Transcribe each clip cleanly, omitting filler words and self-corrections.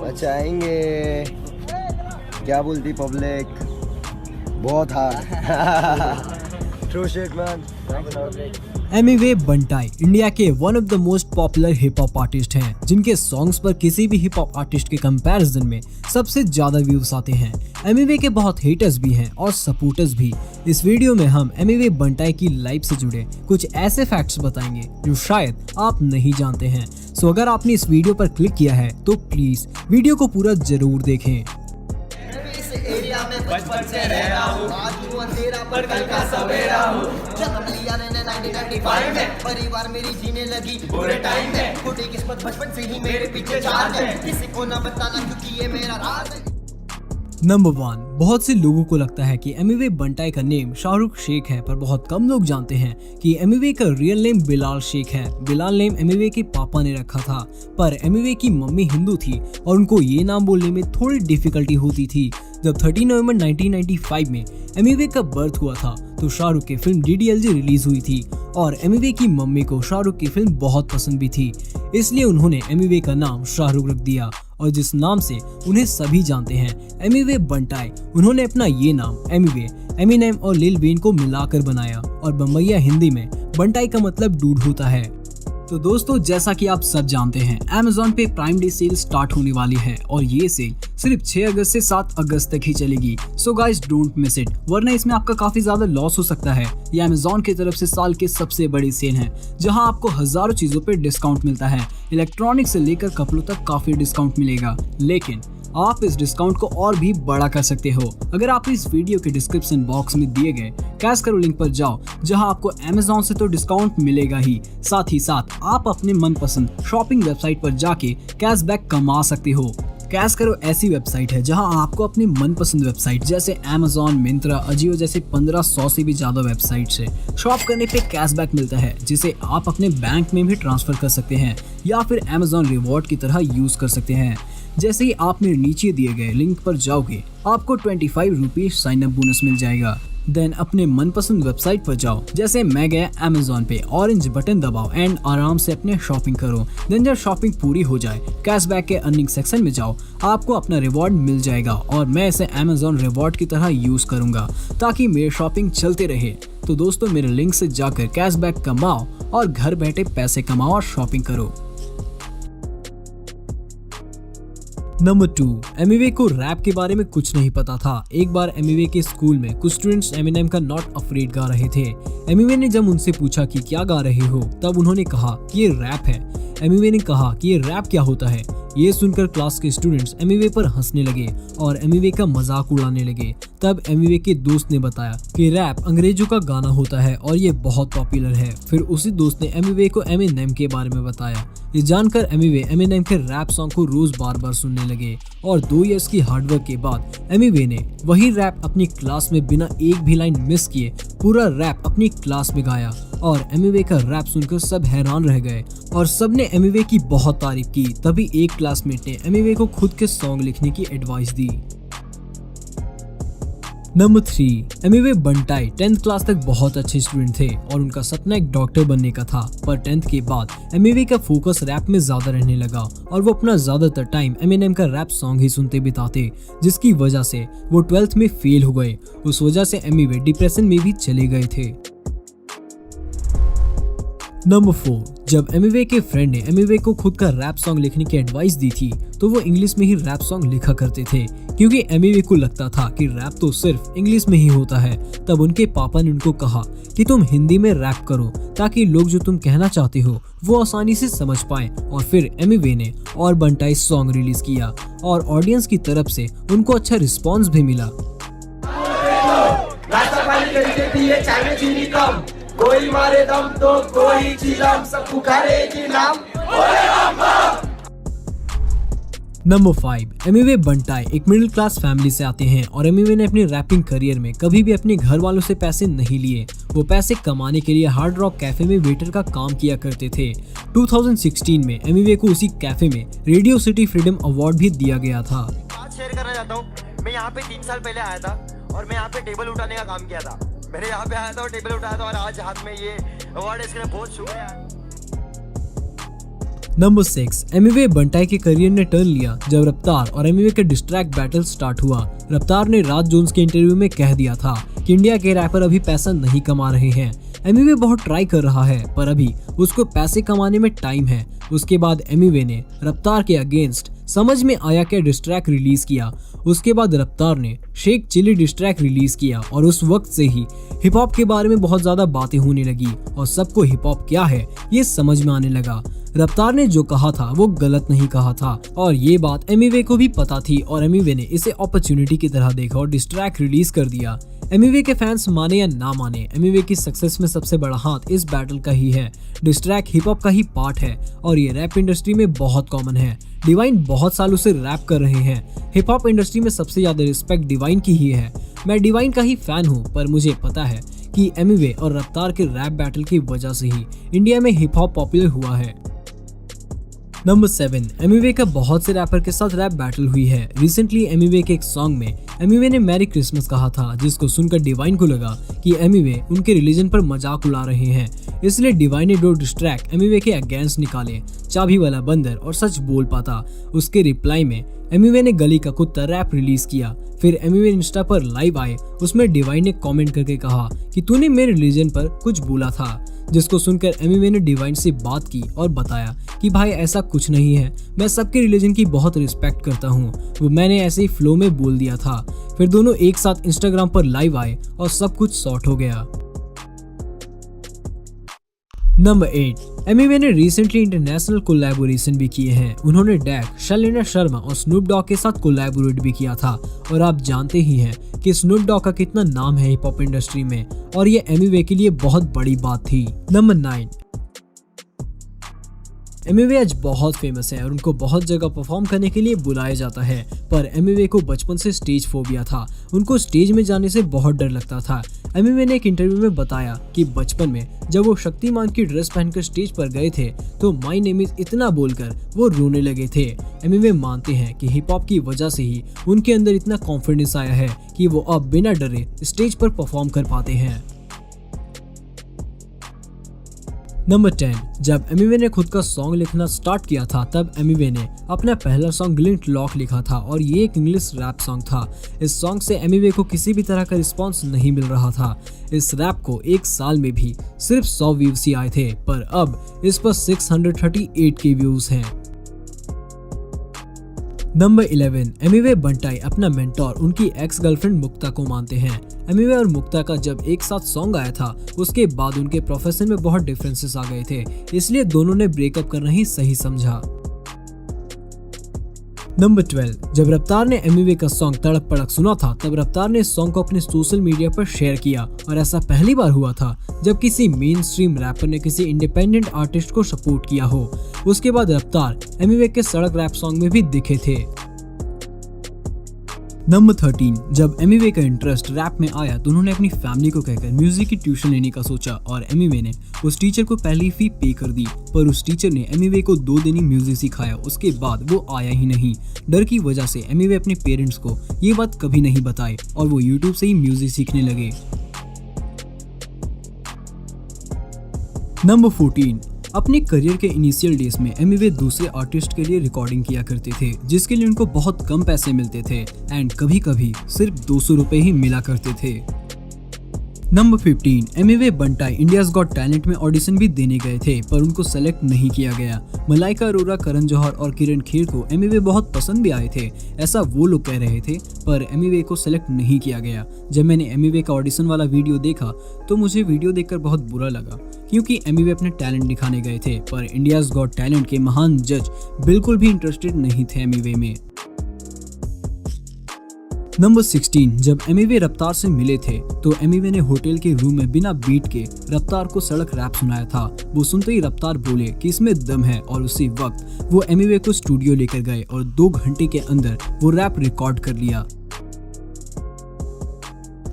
बचाएंगे। क्या बोलती पब्लिक? बहुत hard. True shit man. Emiway Bantai India के one of the most popular hip hop artist हैं, जिनके सॉन्ग्स पर किसी भी हिप हॉप आर्टिस्ट के कंपैरिजन में सबसे ज्यादा व्यूज आते हैं। एमिवे के बहुत हेटर्स भी हैं और सपोर्टर्स भी। इस वीडियो में हम एमिवे बंटाई की लाइफ से जुड़े कुछ ऐसे फैक्ट्स बताएंगे जो शायद आप नहीं जानते हैं। सो अगर आपने इस वीडियो पर क्लिक किया है तो प्लीज वीडियो को पूरा जरूर देखें। एरिया में बचपन से रह रहा हूँ, आज हूँ अंधेरा पर कल का सवेरा हूँ। जन्म लिया मैंने 1995 में, परिवार मेरी जीने लगी बुरे टाइम में। खोटी किस्मत बचपन से ही मेरे पीछे चार्ज है, किसी को ना बताना क्योंकि ये मेरा राज है। नंबर 1, बहुत से लोगों को लगता है कि एमिवे बंटाई का नेम शाहरुख शेख है, पर बहुत कम लोग जानते हैं कि एमिवे का रियल नेम बिलाल शेख है। बिलाल नेम एमिवे के पापा ने रखा था, पर एमिवे की मम्मी हिंदू थी और उनको ये नाम बोलने में थोड़ी डिफिकल्टी होती थी। जब 13 नवंबर 1995 में एमिवे का बर्थ हुआ था तो शाहरुख की फिल्म DDLJ रिलीज हुई थी और एमिवे की मम्मी को शाहरुख की फिल्म बहुत पसंद भी थी, इसलिए उन्होंने एमिवे का नाम शाहरुख रख दिया और जिस नाम से उन्हें सभी जानते हैं, एमिवे बंटाई। उन्होंने अपना ये नाम एमिवे, एमिनेम और लिल वेन को मिलाकर बनाया और बम्बैया हिंदी में बंटाई का मतलब डूड होता है। तो दोस्तों, जैसा कि आप सब जानते हैं, Amazon पे प्राइम डे सेल स्टार्ट होने वाली है और ये सेल सिर्फ 6 अगस्त से 7 अगस्त तक ही चलेगी। So guys don't miss it, वरना इसमें आपका काफी ज्यादा लॉस हो सकता है। ये Amazon की तरफ से साल की सबसे बड़ी सेल है, जहां आपको हजारों चीजों पे डिस्काउंट मिलता है। इलेक्ट्रॉनिक से लेकर कपड़ों तक काफी डिस्काउंट मिलेगा, लेकिन आप इस डिस्काउंट को और भी बड़ा कर सकते हो। अगर आप इस वीडियो के डिस्क्रिप्शन बॉक्स में दिए गए कैश करो लिंक पर जाओ, जहां आपको Amazon से तो डिस्काउंट मिलेगा ही साथ आप अपने मनपसंद शॉपिंग वेबसाइट पर जाके कैशबैक कमा सकते हो। कैश करो ऐसी वेबसाइट है जहां आपको अपनी मनपसंद वेबसाइट जैसे Amazon, मिंत्रा, अजियो जैसे 1500 से भी ज्यादा वेबसाइट से शॉप करने पे कैशबैक मिलता है, जिसे आप अपने बैंक में भी ट्रांसफर कर सकते हैं या फिर Amazon रिवॉर्ड की तरह यूज कर सकते हैं। जैसे ही आप मेरे नीचे दिए गए लिंक पर जाओगे, आपको 25 रुपीज साइन अप बोनस मिल जाएगा। देन अपने मनपसंद वेबसाइट पर जाओ, जैसे मैं गया Amazon पे, ऑरेंज बटन दबाओ एंड आराम से अपने शॉपिंग करो। देन जब शॉपिंग पूरी हो जाए, कैशबैक के अर्निंग सेक्शन में जाओ, आपको अपना रिवॉर्ड मिल जाएगा और मैं इसे Amazon रिवॉर्ड की तरह यूज करूंगा ताकि मेरी शॉपिंग चलते रहे। तो दोस्तों, मेरे लिंक से जाकर कैशबैक कमाओ और घर बैठे पैसे कमाओ और शॉपिंग करो। नंबर 2, एमिवे को रैप के बारे में कुछ नहीं पता था। एक बार एमिवे के स्कूल में कुछ स्टूडेंट्स एमिनेम का नॉट अफ्रेड गा रहे थे। एमिवे ने जब उनसे पूछा कि क्या गा रहे हो, तब उन्होंने कहा कि ये रैप है। एमिवे ने कहा कि ये रैप क्या होता है। ये सुनकर क्लास के स्टूडेंट्स एमिवे पर हंसने लगे और एमिवे का मजाक उड़ाने लगे। तब एमिवे के दोस्त ने बताया कि रैप अंग्रेजों का गाना होता है और ये बहुत पॉपुलर है। फिर उसी दोस्त ने एमिवे को एमिनेम के बारे में बताया। ये जानकर एमिवे एमिनेम के रैप सॉन्ग को रोज बार बार सुनने लगे और 2 इयर्स की हार्डवर्क के बाद एमिवे ने वही रैप अपनी क्लास में बिना एक भी लाइन मिस किए पूरा रैप अपनी क्लास में गाया और एमिवे का रैप सुनकर सब हैरान रह गए और सबने एमिवे की बहुत तारीफ की। तभी एक क्लासमेट ने एमिवे को खुद के सॉन्ग लिखने की एडवाइस दी। नंबर 3, एमिवे बंटाई 10th क्लास तक बहुत अच्छे स्टूडेंट थे और उनका सपना एक डॉक्टर बनने का था, पर 10th के बाद एमिवे का फोकस रैप में ज्यादा रहने लगा और वो अपना ज्यादातर टाइम एमिनेम का रैप सॉन्ग ही सुनते बिताते, जिसकी वजह से वो 12th में फेल हो गए। उस वजह से एमिवे डिप्रेशन में भी चले गए थे। नंबर 4, जब एमिवे के फ्रेंड ने एमिवे को खुद का रैप सॉन्ग लिखने की एडवाइस दी थी, तो वो इंग्लिश में ही रैप सॉन्ग लिखा करते थे, क्योंकि एमिवे को लगता था कि रैप तो सिर्फ इंग्लिश में ही होता है। तब उनके पापा ने उनको कहा कि तुम हिंदी में रैप करो ताकि लोग जो तुम कहना चाहते हो वो आसानी से समझ पाए। और फिर एमिवे ने और बंटाई सॉन्ग रिलीज किया और ऑडियंस की तरफ से उनको अच्छा रिस्पॉन्स भी मिला। कोई मारे दम तो कोई चिलम, सब पुकारेगी नाम भोले बाबा। नंबर 5, एमिवे बंटाई एक मिडिल क्लास फैमिली से आते हैं और एमिवे ने अपने रैपिंग करियर में कभी भी अपने घर वालों से पैसे नहीं लिए। वो पैसे कमाने के लिए हार्ड रॉक कैफे में वेटर का काम किया करते थे। 2016 में एमिवे को उसी कैफे में रेडियो सिटी फ्रीडम अवार्ड भी दिया गया था। बात शेयर करना चाहता हूँ। मैं यहाँ पे 3 साल पहले आया था और मैं यहाँ पे टेबल उठाने का काम किया था। मैंने यहाँ पे आया था और टेबल उठाया था और आज हाथ में ये अवार्ड है, इसके लिए बहुत शुक्रिया। नंबर 6, एमिवे बंटाई के करियर ने टर्न लिया जब रफ्तार और एमिवे का डिस्ट्रैक्ट बैटल स्टार्ट हुआ। रफ्तार ने राज जोन्स के इंटरव्यू में कह दिया था कि इंडिया के रैपर अभी पैसा नहीं कमा रहे हैं। एमिवे बहुत ट्राई कर रहा है पर अभी उसको पैसे कमाने में टाइम है। उसके बाद एमिवे ने रफ्तार के अगेंस्ट समझ में आया क्या डिस्ट्रैक्ट रिलीज किया। उसके बाद रफ्तार ने शेख चिली डिस्ट्रैक्ट रिलीज किया और उस वक्त से ही हिप हॉप के बारे में बहुत ज्यादा बातें होने लगी और सबको हिप हॉप क्या है ये समझ में आने लगा। रफ्तार ने जो कहा था वो गलत नहीं कहा था और ये बात एमिवे को भी पता थी और एमिवे ने इसे अपॉर्चुनिटी की तरह देखा और डिस्ट्रैक्ट रिलीज कर दिया। एमिवे के फैंस माने या ना माने, एमिवे की सक्सेस में सबसे बड़ा हाथ इस बैटल का ही है। डिस्ट्रैक्ट हिप हॉप का ही पार्ट है और ये रैप इंडस्ट्री में बहुत कॉमन है। डिवाइन बहुत सालों से रैप कर रहे हैं। हिप हॉप इंडस्ट्री में सबसे ज्यादा रिस्पेक्ट डिवाइन की ही है। मैं डिवाइन का ही फैन हूँ पर मुझे पता है कि एमिवे और रफ्तार के रैप बैटल की वजह से ही इंडिया में हिप हॉप पॉपुलर हुआ है। नंबर 7, एमिवे का बहुत से रैपर के साथ रैप बैटल हुई है। रिसेंटली एमिवे के एक सॉन्ग में एमिवे ने मैरी क्रिसमस कहा था जिसको सुनकर डिवाइन को लगा कि एमिवे उनके रिलीजन पर मजाक उड़ा रहे हैं। इसलिए डिवाइन ने 2 डिस्ट्रैक्ट एमिवे के अगेंस्ट निकाले, चाबी वाला बंदर और सच बोल पाता। उसके रिप्लाई में एमिवे ने गली का कुत्ता रैप रिलीज किया। फिर एमिवे इंस्टा पर लाइव आए, उसमें डिवाइन ने कमेंट करके कहा कि तूने मेरे रिलीजन पर कुछ बोला था, जिसको सुनकर एमिवे ने डिवाइन से बात की और बताया कि भाई ऐसा कुछ नहीं है, मैं सबके रिलीजन की बहुत रिस्पेक्ट करता हूँ, वो मैंने ऐसे ही फ्लो में बोल दिया था। फिर दोनों एक साथ इंस्टाग्राम पर लाइव आए और सब कुछ सॉर्ट हो गया। नंबर 8, एमिवे ने रिसेंटली इंटरनेशनल कोलैबोरेशन भी किए हैं। उन्होंने डैक, शैलेंद्र शर्मा और स्नूप डॉग के साथ कोलैबोरेट भी किया था और आप जानते ही हैं कि स्नूप डॉग का कितना नाम है हिप हॉप इंडस्ट्री में और ये एमिवे के लिए बहुत बड़ी बात थी। नंबर 9, एमिवे आज बहुत फेमस है और उनको बहुत जगह परफॉर्म करने के लिए बुलाया जाता है, पर एमिवे को बचपन से स्टेज फोबिया था। उनको स्टेज में जाने से बहुत डर लगता था। एमिवे ने एक इंटरव्यू में बताया कि बचपन में जब वो शक्तिमान की ड्रेस पहनकर स्टेज पर गए थे तो माय नेम इज इतना बोलकर वो रोने लगे थे। एमिवे मानते हैं कि हिप हॉप की वजह से ही उनके अंदर इतना कॉन्फिडेंस आया है कि वो अब बिना डरे स्टेज पर परफॉर्म कर पाते हैं। नंबर 10, जब एमिवे ने खुद का सॉन्ग लिखना स्टार्ट किया था तब एमिवे ने अपना पहला सॉन्ग ग्लिंट लॉक लिखा था और ये एक इंग्लिश रैप सॉन्ग था। इस सॉन्ग से एमिवे को किसी भी तरह का रिस्पांस नहीं मिल रहा था। इस रैप को एक साल में भी सिर्फ 100 व्यूज ही आए थे, पर अब इस पर 638 के व्यूज हैं। नंबर 11, एमिवे बंटाई अपना मेंटोर उनकी एक्स गर्लफ्रेंड मुक्ता को मानते हैं। एमिवे और मुक्ता का जब एक साथ सॉन्ग आया था उसके बाद उनके प्रोफेशन में बहुत डिफरेंसेस आ गए थे, इसलिए दोनों ने ब्रेकअप करना ही सही समझा। नंबर 12, जब रफ्तार ने एमिवे का सॉन्ग तड़क पड़क सुना था तब रफ्तार ने इस सॉन्ग को अपने सोशल मीडिया पर शेयर किया और ऐसा पहली बार हुआ था जब किसी मेन स्ट्रीम रैपर ने किसी इंडिपेंडेंट आर्टिस्ट को सपोर्ट किया हो। उसके बाद रफ्तार एमिवे के सड़क रैप सॉन्ग में भी दिखे थे। नंबर 13, जब एमिवे का इंटरेस्ट रैप में आया तो उन्होंने अपनी फैमिली को कहकर म्यूजिक की ट्यूशन लेने का सोचा और एमिवे ने उस टीचर को पहली फी पे कर दी, पर उस टीचर ने एमिवे को 2 दिन ही म्यूजिक सिखाया। उसके बाद वो आया ही नहीं। डर की वजह से एमिवे अपने पेरेंट्स को ये बात कभी नहीं बताई और वो यूट्यूब से ही म्यूजिक सीखने लगे। नंबर 14, अपने करियर के इनिशियल डेज में एमिवे दूसरे आर्टिस्ट के लिए रिकॉर्डिंग किया करते थे जिसके लिए उनको बहुत कम पैसे मिलते थे एंड कभी कभी सिर्फ 200 रुपए ही मिला करते थे। नंबर 15, एमिवे बंटाई इंडियाज गॉट टैलेंट में ऑडिशन भी देने गए थे पर उनको सेलेक्ट नहीं किया गया। मलाइका अरोरा, करण जौहर और किरण खेर को एमिवे बहुत पसंद भी आए थे, ऐसा वो लोग कह रहे थे, पर एमिवे को सेलेक्ट नहीं किया गया। जब मैंने एमिवे का ऑडिशन वाला वीडियो देखा तो मुझे वीडियो देखकर बहुत बुरा लगा क्योंकि एमिवे अपने टैलेंट दिखाने गए थे, पर इंडियाज गॉट टैलेंट के महान जज बिल्कुल भी इंटरेस्टेड नहीं थे एमिवे में। नंबर 16, जब एमिवे रफ्तार से मिले थे तो एमिवे ने होटल के रूम में बिना बीट के रफ्तार को सड़क रैप सुनाया था। वो सुनते ही रफ्तार बोले कि इसमें दम है और उसी वक्त वो एमिवे को स्टूडियो लेकर गए और 2 घंटे के अंदर वो रैप रिकॉर्ड कर लिया।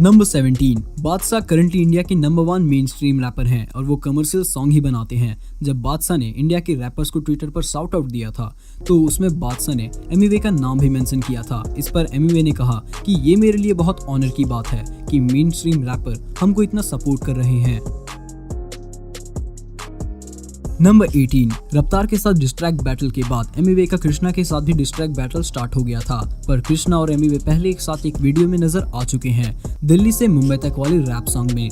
नंबर 17, बादशाह करंटली इंडिया के नंबर 1 मेन स्ट्रीम रैपर हैं और वो कमर्शियल सॉन्ग ही बनाते हैं। जब बादशाह ने इंडिया के रैपर्स को ट्विटर पर शाउट आउट दिया था तो उसमें बादशाह ने एमिवे का नाम भी मेंशन किया था। इस पर एमिवे ने कहा कि ये मेरे लिए बहुत ऑनर की बात है कि मेन स्ट्रीम रैपर हमको इतना सपोर्ट कर रहे हैं। नंबर 18, रफ्तार के साथ डिस्ट्रैक्ट बैटल के बाद एमिवे का कृष्णा के साथ भी डिस्ट्रैक्ट बैटल स्टार्ट हो गया था, पर कृष्णा और एमिवे पहले एक साथ एक वीडियो में नजर आ चुके हैं, दिल्ली से मुंबई तक वाली रैप सॉन्ग में।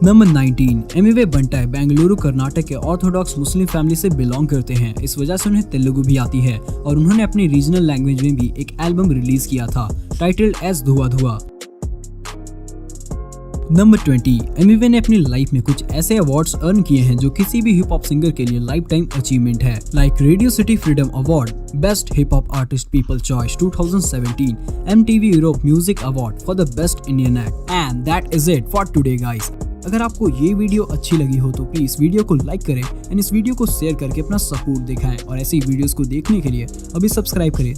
नंबर 19, एमिवे बंटाई बेंगलुरु कर्नाटक के ऑर्थोडॉक्स मुस्लिम फैमिली से बिलोंग करते हैं। इस वजह से उन्हें तेलुगु भी आती है और उन्होंने अपनी रीजनल लैंग्वेज में भी एक एल्बम रिलीज किया था टाइटल्ड एज धुआ धुआ। नंबर 20, एमिवे ने अपनी लाइफ में कुछ ऐसे अवार्ड्स अर्न किए हैं जो किसी भी हिप हॉप सिंगर के लिए लाइफ टाइम अचीवमेंट है, like radio city freedom award, best hip hop artist people choice 2017, MTV Europe music award for the best Indian act. And that is it for today guys. अगर आपको ये video अच्छी लगी हो तो please video को like करें and इस वीडियो को शेयर करके अपना सपोर्ट दिखाएं और ऐसी वीडियोस को देखने के लिए अभी सब्सक्राइब करें।